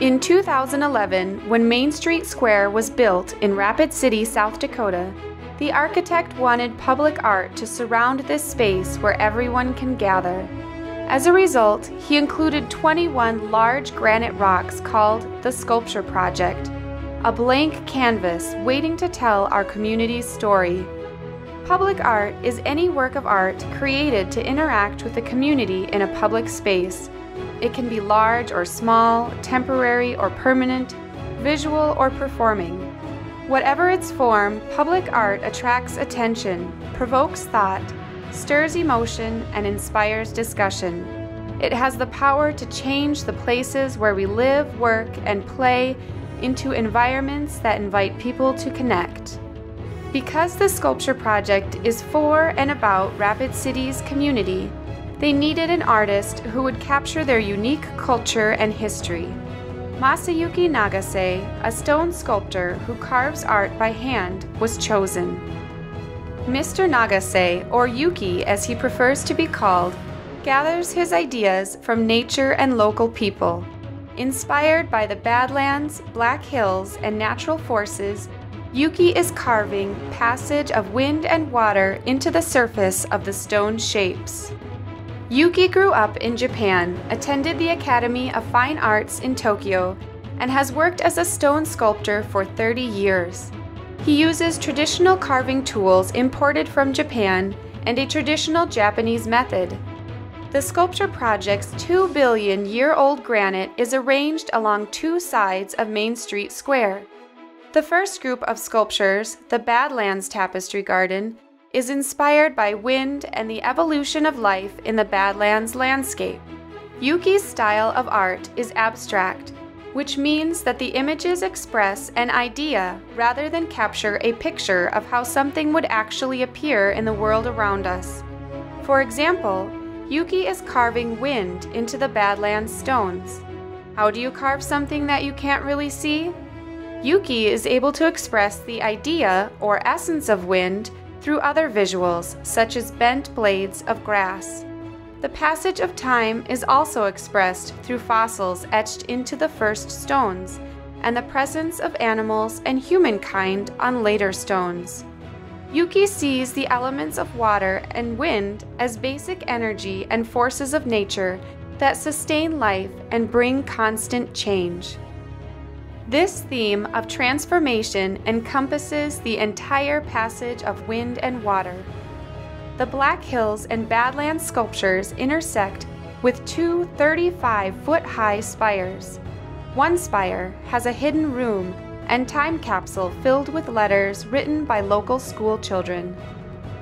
In 2011, when Main Street Square was built in Rapid City, South Dakota, the architect wanted public art to surround this space where everyone can gather. As a result, he included 21 large granite rocks called the Sculpture Project, a blank canvas waiting to tell our community's story. Public art is any work of art created to interact with the community in a public space. It can be large or small, temporary or permanent, visual or performing. Whatever its form, public art attracts attention, provokes thought, stirs emotion, and inspires discussion. It has the power to change the places where we live, work, and play into environments that invite people to connect. Because the Sculpture Project is for and about Rapid City's community, they needed an artist who would capture their unique culture and history. Masayuki Nagase, a stone sculptor who carves art by hand, was chosen. Mr. Nagase, or Yuki as he prefers to be called, gathers his ideas from nature and local people. Inspired by the Badlands, Black Hills, and natural forces, Yuki is carving passage of wind and water into the surface of the stone shapes. Yuki grew up in Japan, attended the Academy of Fine Arts in Tokyo, and has worked as a stone sculptor for 30 years. He uses traditional carving tools imported from Japan and a traditional Japanese method. The Sculpture Project's 2-billion-year-old granite is arranged along two sides of Main Street Square. The first group of sculptures, the Badlands Tapestry Garden, is inspired by wind and the evolution of life in the Badlands landscape. Yuki's style of art is abstract, which means that the images express an idea rather than capture a picture of how something would actually appear in the world around us. For example, Yuki is carving wind into the Badlands stones. How do you carve something that you can't really see? Yuki is able to express the idea or essence of wind through other visuals, such as bent blades of grass. The passage of time is also expressed through fossils etched into the first stones, and the presence of animals and humankind on later stones. Yuki sees the elements of water and wind as basic energy and forces of nature that sustain life and bring constant change. This theme of transformation encompasses the entire passage of wind and water. The Black Hills and Badlands sculptures intersect with two 35-foot-high spires. One spire has a hidden room and time capsule filled with letters written by local school children.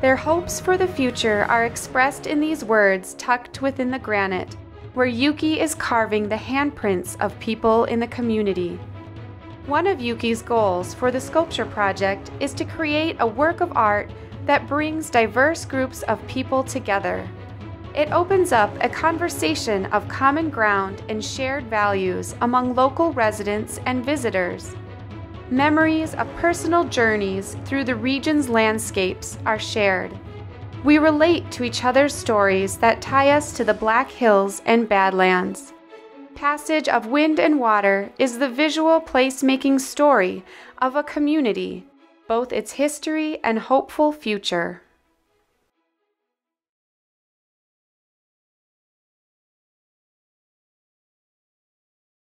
Their hopes for the future are expressed in these words tucked within the granite, where Yuki is carving the handprints of people in the community. One of Yuki's goals for the Sculpture Project is to create a work of art that brings diverse groups of people together. It opens up a conversation of common ground and shared values among local residents and visitors. Memories of personal journeys through the region's landscapes are shared. We relate to each other's stories that tie us to the Black Hills and Badlands. Passage of wind and water is the visual placemaking story of a community, both its history and hopeful future.